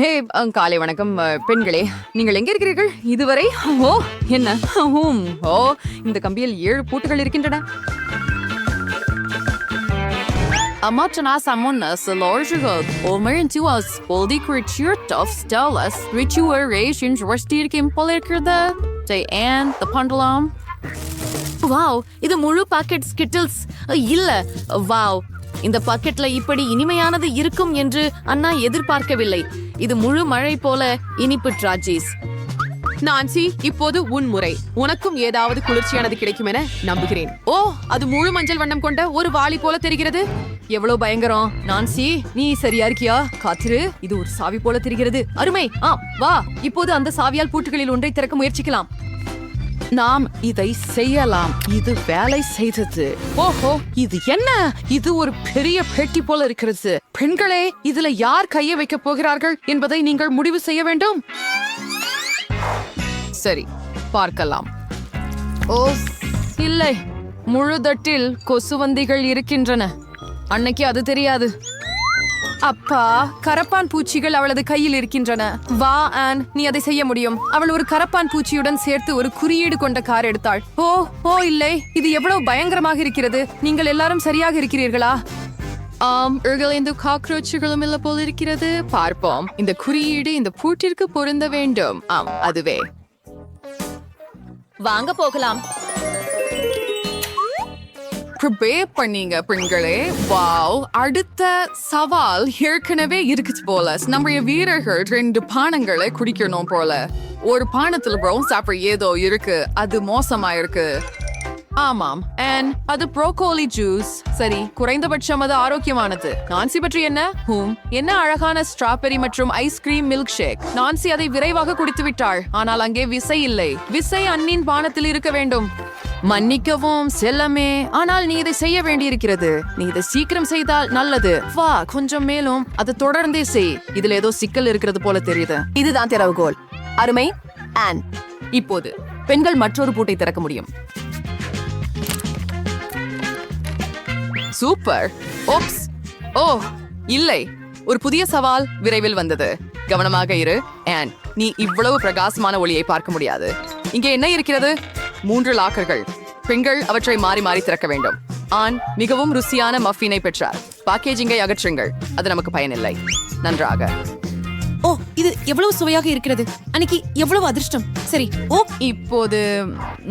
ஹே காலை வணக்கம் பெண்களே, நீங்கள் எங்க இருக்கிறீர்கள் இதுவரை? ஓ என்ன ஓ இந்த கம்பியில் 7 பூட்டுகள் இருக்கின்றன. Amatrna sammonas lorgegod omer duas boldi creature of stellas rituations rustirkim polikirda they and the pendulum. Wow, இது முழு பாக்கெட் ஸ்கிட்டில்ஸ் இல்ல. வாவ், இந்த பாக்கெட்ல இப்படி இனிமையானது இருக்கும் என்று அண்ணா எதிர்பார்க்கவில்லை. இது முழு மழை போல இனிப்பு ட்ராஜிஸ். நான்சி, இப்போது உன் முறை. உனக்கும் ஏதாவது குளிர்ச்சியானது கிடைக்கும் என நம்புகிறேன். ஓ, அது முழு மஞ்சள் வண்ணம் கொண்ட ஒரு வாளி போல தெரிகிறது. எவ்வளவு பயங்கரம். நான்சி, நீ சரியா இருக்கியா? காத்திரு, இது ஒரு சாவி போல தெரிகிறது. அருமை. வா, இப்போது அந்த சாவியால் பூட்டுகளில் ஒன்றை திறக்க முயற்சிக்கலாம். நாம் இதை செய்யலாம். இது வேலை செய்தது. ஓஹோ, இது என்ன? இது ஒரு பெரிய பெட்டி போல இருக்கிறது. பெண்களே, இதுல யார் கையை வைக்க போகிறார்கள் என்பதை நீங்கள் முடிவு செய்ய வேண்டும். சரி, பார்க்கலாம். ஓ இல்லை, முழு தட்டில் கொசுவந்திகள் இருக்கின்றன. அன்னைக்கு அது தெரியாது. அப்பா, கரப்பான் பூச்சிகள் அவளது கையில் இருக்கின்றன. வா ஆன், நீ அதை செய்ய முடியும். அவள் ஒரு கரப்பான் பூச்சியுடன் சேர்த்து ஒரு குறியீடு கொண்ட கார் எடுத்தாள். ஓ இல்லை, இது எவ்வளவு பயங்கரமாக இருக்கிறது. நீங்கள் எல்லாரும் சரியாக இருக்கிறீர்களா? இந்த காக்ரோச்சுகளும் இல்ல போல் இருக்கிறது. பார்ப்போம். இந்த குறியீடு இந்த பூட்டிற்கு பொருந்த வேண்டும். அதுவே. வாங்க போகலாம். ப்ரிப்பேர் பண்ணீங்க பெண்களே. வாவ், அடுத்த சவால் ஏற்கனவே இருக்குது போல. நம்முடைய வீரர்கள் 2 பானங்களை குடிக்கணும் போல. ஒரு பானத்துல ப்ரௌன் சாப்பிட ஏதோ இருக்கு. அது மோசமா இருக்கு. ஆமாம், அது ப்ரோக்கோலி ஜூஸ். சரி, குறைந்தபட்சம் அது ஆரோக்கியமானது. நான்சி பற்றி என்ன? என்ன அழகான ஸ்ட்ராபெரி மற்றும் ஐஸ்கிரீம் மில்க் ஷேக். நான்சி அதை விரைவாக குடித்து விட்டாள். ஆனால் அங்கே விசை இல்லை. விசை அண்ணின் பானத்தில் இருக்க வேண்டும். மன்னிக்கவும் செல்லமே, ஆனால் நீ இதை செய்ய வேண்டியிருக்கிறது. நீ இதை சீக்கிரம் செய்தால் நல்லது. வா, கொஞ்சம் மேலும். அதை தொடர்ந்தே செய். இதுல ஏதோ சிக்கல் இருக்கிறது போல தெரியுது. இதுதான் திறவுகோல். அருமை. ஆன், இப்போது பெண்கள் மற்றொரு பூட்டை திறக்க முடியும். சூப்பர். ஓப்ஸ். ஓ இல்லை, ஒரு புதிய சவால் விரைவில் வந்தது. கவனமாக இரு ஆன். நீ இவ்வளவு பிரகாசமான ஒளியை பார்க்க முடியாது. இங்கே என்ன இருக்கிறது? 3 லாக்கர்கள். பெண்கள் அவற்றை மாறி மாறி திறக்க வேண்டும். ஆண் மிகவும் ருசியான மஃபினை பெற்றார். பேக்கேஜிங்கை அகற்றுங்கள், அது நமக்கு பயனில்லை. நன்றாக. ஓ, இது எவ்வளவு சுவையாக இருக்கிறது. அன்னைக்கு எவ்வளவு அதிர்ஷ்டம். சரி, ஓ இப்போது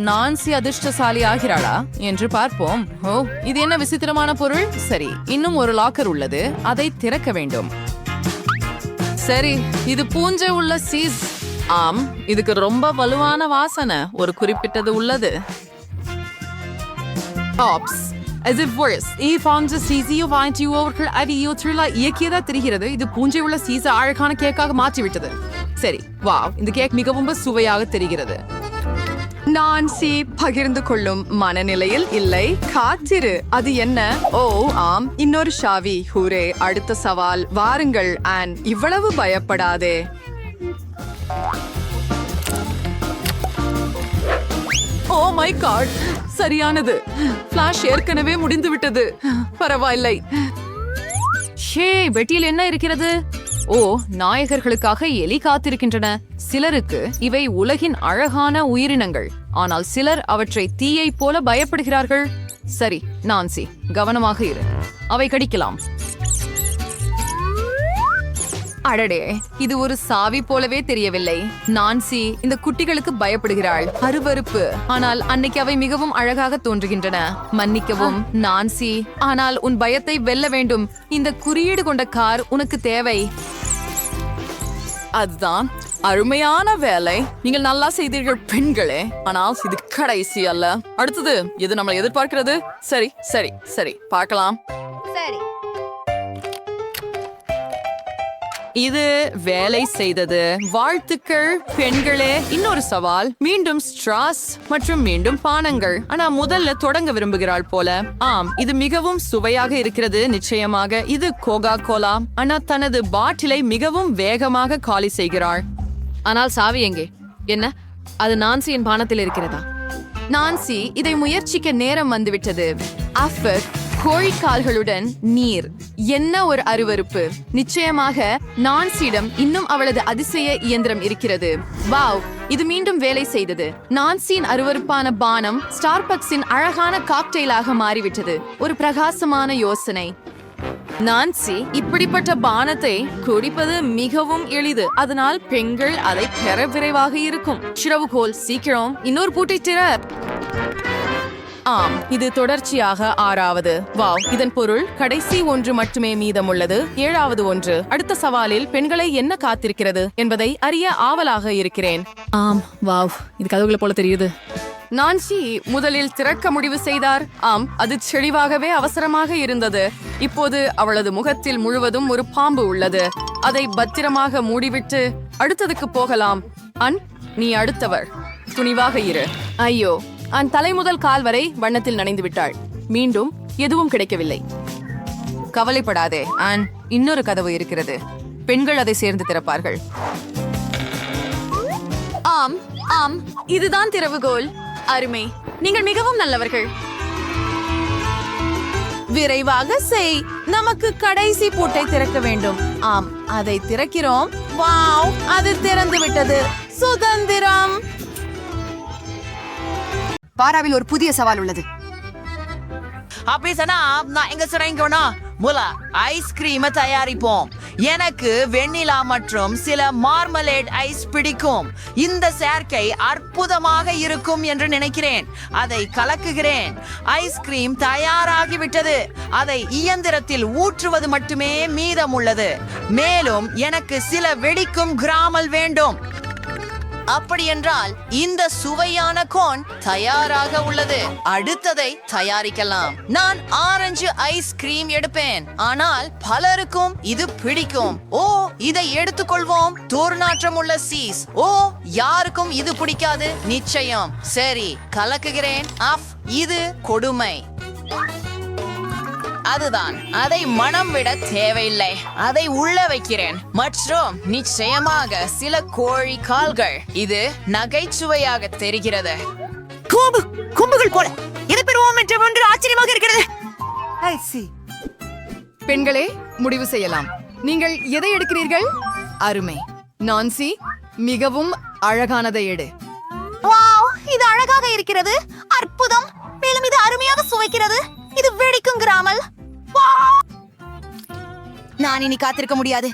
நான்சி அதிர்ஷ்டசாலி ஆகிறாளா என்று பார்ப்போம். ஓ, இது என்ன விசித்திரமான பொருள். சரி, இன்னும் ஒரு லாக்கர் உள்ளது. அதை திறக்க வேண்டும். சரி, இது பூஞ்சை உள்ள சீஸ். ஆம், இதுக்கு ரொம்ப வலுவான வாசனை ஒரு குறிப்பிட்டது உள்ளது. Apps, as if worse. அவர்கள் அதை இயக்கியதா தெரிகிறது. இது பூஞ்சை உள்ள சீஸை அழகான கேக்காக மாற்றிவிட்டது. சரி, வாவ், இந்த கேக் மிகவும் சுவையாக தெரிகிறது. நான்சி பகிர்ந்து கொள்ளும் மனநிலையில் இல்லை. காத்திரு, அது என்ன? ஓ ஆம், இன்னொரு ஷாவி. ஹூரே, அடுத்த சவால். வாருங்கள் ஆன், இவ்வளவு பயப்படாதே. ஓ மை காட், சரியானது. ஃபிளாஷ் ஏற்கனவே முடிந்து விட்டது. பரவாயில்லை. ஷே, பெட்டியில் என்ன இருக்கிறது? ஓ, நாயகர்களுக்காக எலி காத்திருக்கின்றன. சிலருக்கு இவை உலகின் அழகான உயிரினங்கள், ஆனால் சிலர் அவற்றை தீயை போல பயப்படுகிறார்கள். சரி நான்சி, கவனமாக இரு. அவை கடிக்கலாம். அடடே, இது ஒரு சாவி போலவே தெரியவில்லை. நான்சி இந்த குட்டிகளுக்கு பயப்படுகிறாள். அருவருப்பு. ஆனால் அன்னைக்கு அவை மிகவும் அழகாக தோன்றுகின்றன. மன்னிக்கவும் நான்சி, ஆனால் உன் பயத்தை வெல்ல வேண்டும். இந்த குறியீடு கொண்ட கார் உனக்கு தேவை. அதுதான் அருமையான வேலை. நீங்கள் நல்லா செய்தீர்கள் பெண்களே. ஆனால் இது கடைசி அல்ல. அடுத்தது எது நம்மளை எதிர்பார்க்கிறது? சரி சரி சரி, பார்க்கலாம். சரி, இது வேலை செய்தது. வாழ்த்துக்கள் பெண்களே. இன்னொரு சவால். மீண்டும் ஸ்ட்ராஸ் மற்றும் மீண்டும் பானங்கள். ஆனா முதல்ல தொடங்க விரும்புகிறாள் போல. ஆம், இது மிகவும் சுவையாக இருக்கிறது. நிச்சயமாக இது கோகா கோலா. ஆனா தனது பாட்டிலை மிகவும் வேகமாக காலி செய்கிறாள். ஆனால் சாவி எங்கே? என்ன, அது நான்சியின் பானத்தில் இருக்கிறதா? நான்சி, இதை முயற்சிக்க நேரம் வந்துவிட்டது. கோழிக்கால்களுடன் நீர். என்ன ஒரு அருவருப்பு. நிச்சயமாக நான்சியிடம் இன்னும் அவளது அதிசய இயந்திரம் இருக்கிறது. வாவ், இது மீண்டும் வேலை செய்தது. நான்சியின் அருவருப்பான பானம் ஸ்டார்பக்ஸின் அழகான காக்டெயிலாக மாறிவிட்டது. ஒரு பிரகாசமான யோசனை. நான்சி, இப்படிப்பட்ட பானத்தை குடிப்பது மிகவும் எளிது. அதனால் பெண்கள் அதை பெற விரைவாக இருக்கும். சிறவுகோல், சீக்கிரம் இன்னொரு பூட்டை திற. ஆம், இது தொடர்ச்சியாக 6வது. வாவ், இதன் பொருள் கடைசி ஒன்று மட்டுமே மீதமுள்ளது. 7வது ஒன்று. அடுத்த சவாலில் பெண்களை என்ன காத்திருக்கிறது என்பதை அறிய ஆவலாக இருக்கிறேன். ஆம், வாவ், இது கதவுகளை போல தெரியுது. நான்சி முதலில் திறக்க முடிவு செய்தார். ஆம், அது தெளிவாகவே அவசரமாக இருந்தது. இப்போது அவளது முகத்தில் முழுவதும் ஒரு பாம்பு உள்ளது. அதை பத்திரமாக மூடிவிட்டு அடுத்ததுக்கு போகலாம். நீ அடுத்தவர். துணிவாக இரு. ஐயோ, தலை முதல் கால் வரை வண்ணத்தில் நனைந்து விட்டாள். மீண்டும் எதுவும் கிடைக்கவில்லை. கவலைப்படாதே, இன்னொரு கதவு இருக்கிறது. பெண்கள் அதை சேர்ந்து திறப்பார்கள். ஆம் ஆம், இதுதான் திறவுகோல். அருமை, நீங்கள் மிகவும் நல்லவர்கள். விரைவாக செய். நமக்கு கடைசி பூட்டை திறக்க வேண்டும். ஆம், அதை திறக்கிறோம். வாவ், அது திறந்து விட்டது. சுதந்திரம். பாராவில் ஒரு புதிய சவால் உள்ளது. அப்படி சொன்னா நான் எங்க சொல்றேன்னா ஐஸ்கிரீமை தயாரிப்போம். எனக்கு வெண்ணிலா மற்றும் சில மார்மலேட் ஐஸ் பிடிக்கும். இந்த சேர்க்கை அற்புதமாக இருக்கும் என்று நினைக்கிறேன். அதை கலக்குகிறேன். ஐஸ்கிரீம் தயாராகிவிட்டது. அதை இயந்திரத்தில் ஊற்றுவது மட்டுமே மீதம் உள்ளது. மேலும் எனக்கு சில வெடிக்கும் கிராமல் வேண்டும். அப்படி என்றால் இந்த சுவையான கோன் தயாராக உள்ளது. அடுத்ததை தயாரிக்கலாம். நான் ஆரஞ்சு ஐஸ்கிரீம் எடுப்பேன். ஆனால் பலருக்கும் இது பிடிக்கும். ஓ, இதை எடுத்துக்கொள்வோம். துர்நாற்றம் உள்ள சீஸ். ஓ, யாருக்கும் இது பிடிக்காது. நிச்சயம். சரி, கலக்குகிறேன். இது கொடுமை. அதுதான், அதை மனம் விட தேவையில்லை. அதை உள்ள வைக்கிறேன். மற்றும் நிச்சயமாக சில கோழி கால்கள். இது நகைச்சுவையாக தெரிகிறது. கொம்புகள் போல எதை பெறுவோம் என்று ஒன்று ஆச்சரியமாக இருக்கிறது. பெண்களே, முடிவு செய்யலாம். நீங்கள் எதை எடுக்கிறீர்கள்? அருமை. நான்சி, மிகவும் அழகானதை எடு. வாவ், இது அழகாக இருக்கிறது. அற்புதம். மேலும் இது அருமையாக சுவைக்கிறது. இது வெடிக்கும் கிராமல். நான் இனி காத்திருக்க முடியாது.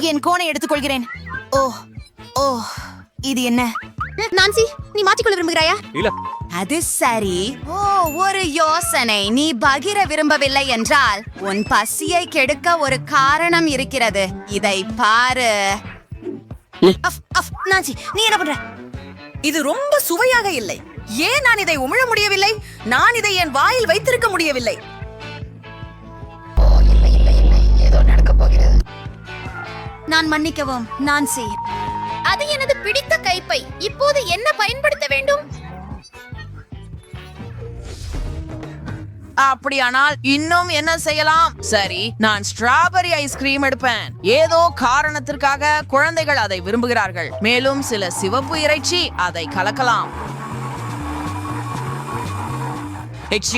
என் கோனை எடுத்துக்கொள்கிறேன். ஓ ஓ, இது என்ன? நான்சி, நீ மாற்றிக்கொள்ள விரும்புகிறாயா? அது சரி. ஓ, ஒரு யோசனை. நீ பகிர விரும்பவில்லை என்றால் உன் பசியை கெடுக்க ஒரு காரணம் இருக்கிறது. இதை பாரு. நான்சி, நீ என்ன பண்ற? இது ரொம்ப சுவையாக இல்லை. ஏன் நான் இதை உமிழ முடியவில்லை? நான் இதை என் வாயில் வைத்திருக்க முடியவில்லை. நான் மன்னிக்கவும் நான்சி. அது எனது பிடித்த கைப்பை. இப்போது என்ன பயன்படுத்த வேண்டும்? அப்படியானால் இன்னும் என்ன செய்யலாம்? சரி, நான் ஸ்ட்ராபெரி ஐஸ்கிரீம் எடுப்பேன். ஏதோ காரணத்திற்காக குழந்தைகள் அதை விரும்புகிறார்கள். மேலும் சில சிவப்பு இறைச்சி. அதை கலக்கலாம்.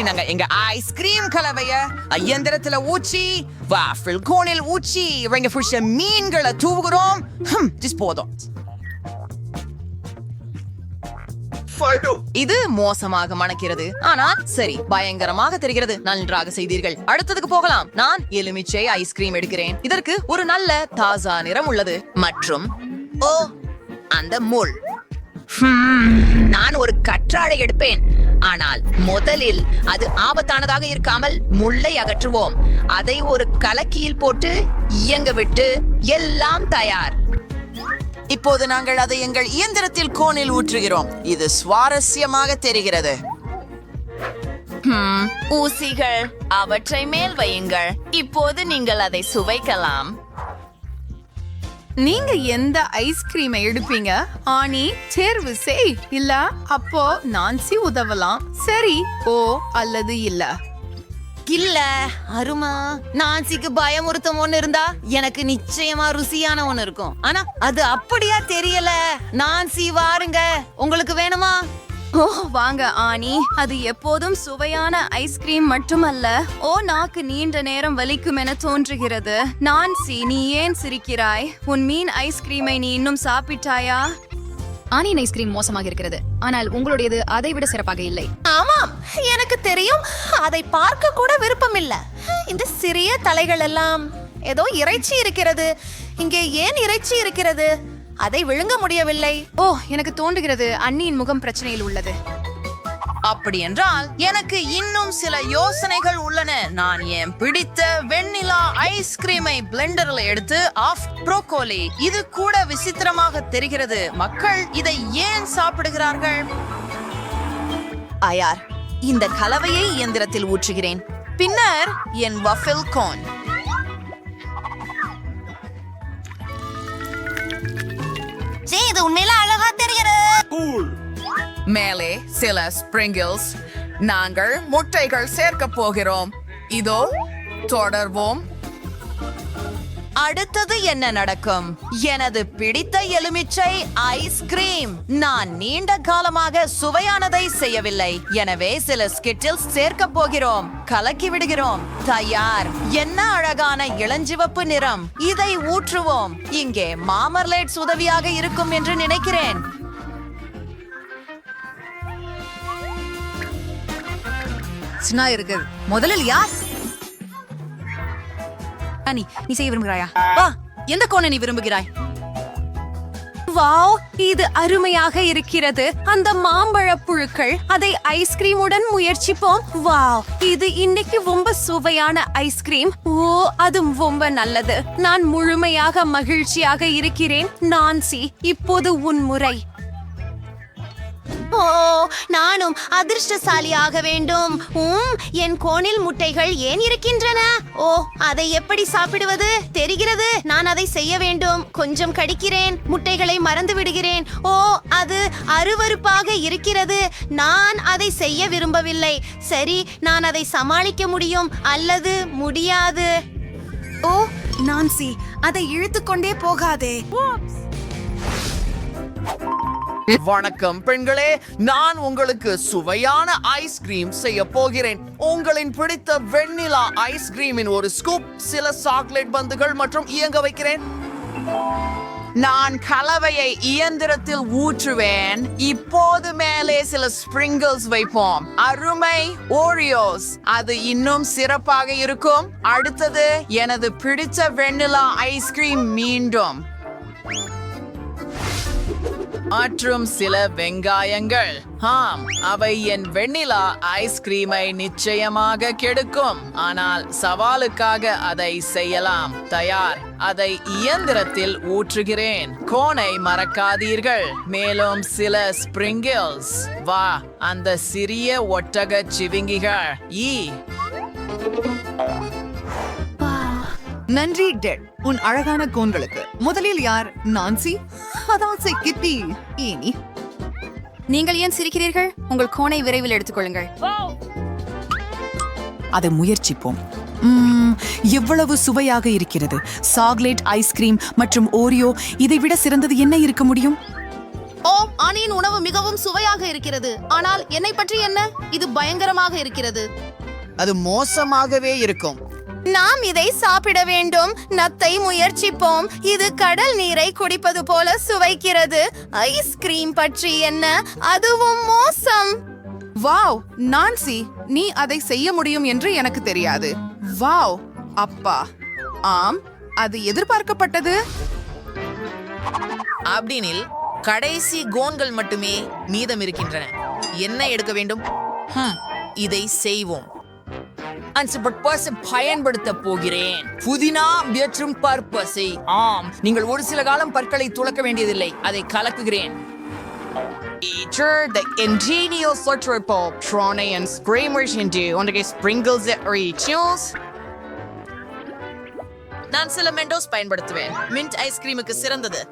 நாங்க எங்க ஐஸ்கிரீம் கலவைய இயந்திரத்துல ஊச்சி வாஃபிள் கோனில் ஊச்சி இவங்க புடிச்ச மீன்களை தூவுகிறோம். போதும். இது மோசமாக மணக்கிறது. ஆனால் சரி, பயங்கரமாக தெரிகிறது. நன்றாக செய்தீர்கள். அடுத்ததுக்கு போகலாம். நான் எலுமிச்சை ஐஸ்கிரீம் எடுக்கிறேன். இதற்கு ஒரு நல்ல தாசா நிறம் உள்ளது. மற்றும் ஓ, அந்த முள். நான் ஒரு கற்றாழை எடுப்பேன். ஆனால் முதலில் அது ஆபத்தானதாக இருக்காமல் முள்ளை அகற்றுவோம். அதை ஒரு கலக்கியில் போட்டு இயங்க விட்டு எல்லாம் தயார். இப்போது நாங்கள் அதை எங்கள் இயந்திரத்தில் கோனில் ஊற்றுகிறோம். இது சுவாரஸ்யமாக தெரிகிறது. ஊசிகள், அவற்றை மேல் வையுங்கள். இப்போது நீங்கள் அதை சுவைக்கலாம். நீங்க எந்த ஐஸ்கிரீமை எடுப்பீங்க? ஆனி, தேர்வு செய். இல்ல, அப்போ நான்சி உதவலாம். சரி, ஓ அல்லது இல்ல. இல்ல அருமா, நான்சிக்கு பயமுறுத்தும் ஒண்ணு இருந்தா எனக்கு நிச்சயமா ருசியான ஒண்ணு இருக்கும். ஆனா அது அப்படியா தெரியல. நான்சி, வாருங்க. உங்களுக்கு வேணுமா? ஓ வாங்க ஆனி, அது எப்போதும் சுவையான ஐஸ்கிரீம் மட்டுமல்ல. ஓ நாக்கு நீண்ட நேரம் வலிக்கும் என தோன்றுகிறது. நான்சி, நீ ஏன் சிரிக்கிறாய்? உன் மீன் ஐஸ்கிரீமை நீ இன்னும் சாப்பிட்டாயா? ஆனியன் ஐஸ்கிரீம் மோசமாக இருக்கிறது, ஆனால் உங்களுடையது அதை விட சிறப்பாக இல்லை. ஆமாம், எனக்கு தெரியும். அதை பார்க்க கூட விருப்பம் இல்ல. இந்த சிறிய தலைகள் எல்லாம் ஏதோ இறைச்சி இருக்கிறது. இங்கே ஏன் இறைச்சி இருக்கிறது? அதை விழுங்க முடியவில்லை. ஓ, எனக்கு தோன்றுகிறது அண்ணியின் முகம் பிரச்சனையில் உள்ளது. அப்படி என்றால் எனக்கு இன்னும் சில யோசனைகள் உள்ளன. நான் என் பிடித்த வெண்ணிலா ஐஸ்கிரீமை பிளெண்டர்ல எடுத்து ஆஃப் ப்ரோக்கோலி. இது கூட விசித்திரமாக தெரிகிறது. மக்கள் இதை ஏன் சாப்பிடுகிறார்கள்? ஆயார், இந்த கலவையை இயந்திரத்தில் ஊற்றுகிறேன். பின்னர் என் வஃபில் கோன். இது உண்மையில அழகா தெரிகிறது. மேலே சில ஸ்பிரிங்கிள்ஸ். நாங்கள் முட்டைகள் சேர்க்க போகிறோம். இதோ தொடர்வோம். அடுத்தது என்ன நடக்கும்? எனது பிடித்த எலுமிச்சை ஐஸ்கிரீம். நான் நீண்ட காலமாக சுவையானதை செய்யவில்லை, எனவே சில ஸ்கிட்டில்ஸ் சேர்க்க போகிறோம். கலக்கி விடுகிறோம். தயார். என்ன அழகான இளஞ்சிவப்பு நிறம். இதை ஊற்றுவோம். இங்கே மாமர்லேட்ஸ் உதவியாக இருக்கும் என்று நினைக்கிறேன். இருக்குது. முதலில் யார்? நீ செய்ய விரும்புகிறாயா? வா, எந்த கோணை நீ விரும்புகிறாய்? வாவ், இது அருமையாக இருக்கிறது. அந்த மாம்பழ புழுக்கள், அதை ஐஸ்கிரீமுடன் முயற்சிப்போம். வாவ், இது இன்னைக்கு ரொம்ப சுவையான ஐஸ்கிரீம். ஓ, அது ரொம்ப நல்லது. நான் முழுமையாக மகிழ்ச்சியாக இருக்கிறேன். நான்சி, இப்போது உன் முறை. ஓ, நானும் அதிர்ஷ்டசாலியாக வேண்டும். என் கோணில் முட்டைகள் ஏன் இருக்கின்றன? ஓ, அதை எப்படி சாப்பிடுவது? தெரிகிறது, நான் அதை செய்ய வேண்டும். கொஞ்சம் கடிக்கிறேன், முட்டைகளை மறந்து விடுகிறேன். ஓ, அது அருவருப்பாக இருக்கிறது. நான் அதை செய்ய விரும்பவில்லை. சரி, நான் அதை சமாளிக்க முடியும் அல்லது முடியாது. ஓ, நான்சி, அதை இழுத்துக்கொண்டே போகாதே. வணக்கம் பெண்களே, நான் உங்களுக்கு சுவையான ஐஸ்கிரீம் செய்ய போகிறேன். உங்களின் பிடித்த வெண்ணிலா ஐஸ்கிரீமின் ஒரு ஸ்கூப், சில சாக்லேட் பந்துகள் மற்றும் இயங்க வைக்கிறேன். நான் கலவையை இயந்திரத்தில் ஊற்றுவேன். இப்போது மேலே சில ஸ்பிரிங்கிள்ஸ் வைப்போம். அருமை ஓரியோஸ், அது இன்னும் சிறப்பாக இருக்கும். அடுத்தது எனது பிடித்த வெண்ணிலா ஐஸ்கிரீம் மீண்டும். மற்றும் சில வெங்காயங்கள். ஆம், அவை என் வெண்ணிலா ஐஸ்கிரீமை நிச்சயமாக கெடுக்கும், ஆனால் சவாலுக்காக அதை செய்யலாம். தயார். அதை இயந்திரத்தில் ஊற்றுகிறேன். கோனை மறக்காதீர்கள். மேலும் சில ஸ்பிரிங்கிள்ஸ். வா, அந்த சிறிய ஒட்டக சிவிங்கிகள். நன்றி டெட், உன் அழகான கோன்களுக்கு. முதலில் யார்? நான்சி? அதான் கிட்டி. ஏனி, நீங்கள் ஏன் சிரிக்கிறீர்கள்? உங்கள் கோனை விரைவில் எடுத்துக்கொள்ளுங்கள். அதை முயற்சிப்போம். எவ்வளவு சுவையாக இருக்கிறது. சாக்லேட் ஐஸ்கிரீம் மற்றும் ஓரியோ, இதை விட சிறந்தது என்ன இருக்க முடியும்? ஓ, ஆனியின் உணவு மிகவும் சுவையாக இருக்கிறது. ஆனால் என்னை பற்றி என்ன? இது பயங்கரமாக இருக்கிறது. அது மோசமாகவே இருக்கும். நாம் இதை சாப்பிட வேண்டும். நத்தை முயற்சிப்போம். இது கடல் நீரை குடிப்பது போல சுவைக்கிறது. ஐஸ்கிரீம் பற்றி என்ன? அதுவும் மோசம். வாவ், நான்சி, நீ அதை செய்ய முடியும் என்று எனக்கு தெரியாது. வாவ், அப்பா. ஆம், அது எதிர்பார்க்கப்பட்டது. அப்படினில் கடைசி கோன்கள் மட்டுமே மீதம் இருக்கின்றன. என்ன எடுக்க வேண்டும்? இதை செய்வோம். பயன்படுத்த போகிறேன். புதினா மற்றும் பர்பஸை. ஆம், நீங்கள் ஒரு சில காலம் பற்களை துளக்க வேண்டியதில்லை. அதை கலக்குகிறேன். The ingenious triple Trone and Screamers into on the sprinkles that rituals. நான் சில மெண்டோஸ் பயன்படுத்துவேன். மின்ட் ஐஸ்கிரீமுக்கு சிறந்தது.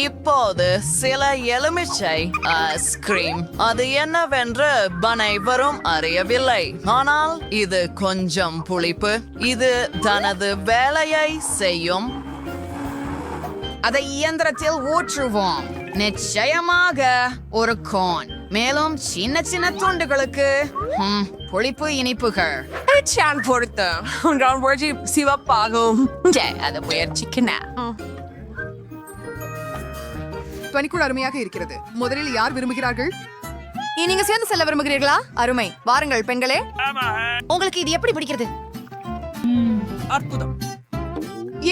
இப்போது சில எலுமிச்சை ஐஸ்கிரீம். அது என்னவென்று அனைவரும் அறியவில்லை, ஆனால் இது கொஞ்சம் புளிப்பு. இது தனது வேலையை செய்யும். அதை இயந்திரத்தில் ஊற்றுவோம். நிச்சயமாக ஒரு கோன். மேலும் சின்ன சின்ன துண்டுகளுக்கு புளிப்பு இனிப்புகள் சிவப்பாகும் அதை முயற்சிக்கிறேன். பனிக்குள் அருமையாக இருக்கிறது. முதலில் யார் விரும்புகிறார்கள்? நீங்க சேர்ந்து செல்ல விரும்புகிறீர்களா? அருமை, வாருங்கள் பெண்களே. உங்களுக்கு இது எப்படி பிடிக்கிறது?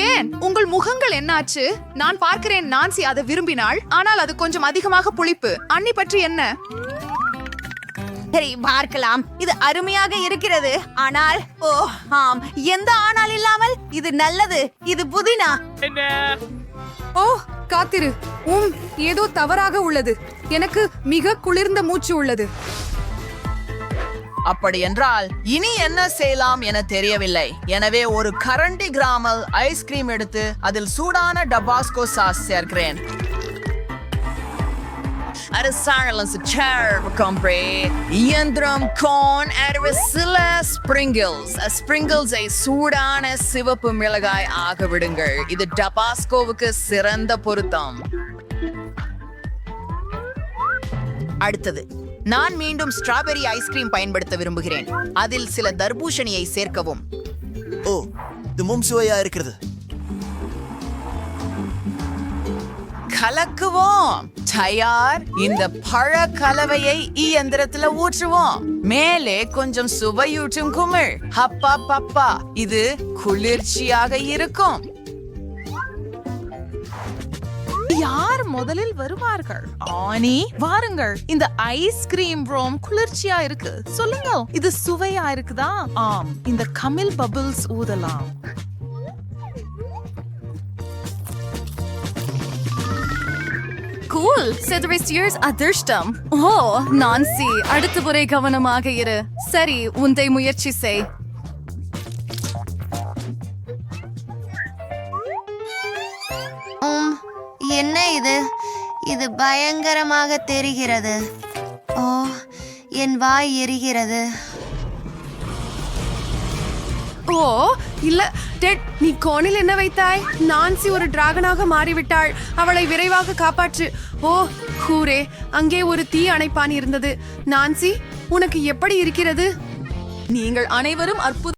ஏன் உங்கள் முகங்கள் என்னாச்சு? நான் பார்க்கிறேன் நான்சி அதை விரும்பினாள், ஆனால் அது கொஞ்சம் அதிகமாக புளிப்பு. அண்ணி பற்றி என்ன? சரி, பார்க்கலாம். இது அருமையாக இருக்கிறது, ஆனால் ஓ ஆம், எந்த ஆனால் இல்லாமல் இது நல்லது. இது புதினா. ஓ காத்திரு, ஏதோ தவறாக உள்ளது. எனக்கு மிக குளிர்ந்த மூச்சு உள்ளது. அப்படி என்றால் இனி என்ன செய்யலாம் என தெரியவில்லை. எனவே ஒரு கரண்டி கிராமல் ஐஸ்கிரீம் எடுத்து அதில் சூடான டபாஸ்கோ சாஸ் சேர்க்கிறேன். இயந்திரம் கோன் சில ஸ்பிரிங்கிள்ஸை சூடான சிவப்பு மிளகாய் ஆக விடுங்கள். இது டபாஸ்கோவுக்கு சிறந்த பொருத்தம். அடுத்தது, நான் மீண்டும் ஸ்ட்ராபெரி ஐஸ்கிரீம் பயன்படுத்த விரும்புகிறேன். அதில் சில தர்பூசணியை சேர்க்கவும். ஓ, இதுவும் சுவையா இருக்கிறது. கலக்குவோம். தயார். இந்த பழ கலவையை இயந்திரத்துல ஊற்றுவோம். மேலே கொஞ்சம் சுவையூட்டும் குமிழ். ஹப்பா பப்பா, இது குளிர்ச்சியாக இருக்கும். யார் முதலில் வருவார்கள்? ஆனி, வாருங்கள். இந்த ஐஸ்கிரீம் ரோம் குளிர்ச்சியா இருக்கு. சொல்லுங்க, இது சுவையா இருக்குதா? ஆம், இந்த கமில் பபிள்ஸ் ஊதலாம். கூல், செதுரிஸ்டியர்ஸ் அதிர்ஷ்டம். ஓ நான்சி, அடுத்த முறை கவனமாக இரு. சரி, உன்னை முயற்சி செய். என்ன இது? இது பயங்கரமாக தெரிகிறது. ஓ, என் வாய் எரிகிறது. ஓ இல்ல டெட், நீ கோணில் என்ன வைத்தாய்? நான்சி ஒரு டிராகனாக மாறிவிட்டாள். அவளை விரைவாக காப்பாற்று. ஓ கூரே, அங்கே ஒரு தீ அணைப்பான் இருந்தது. நான்சி, உனக்கு எப்படி இருக்கிறது? நீங்கள் அனைவரும் அற்புத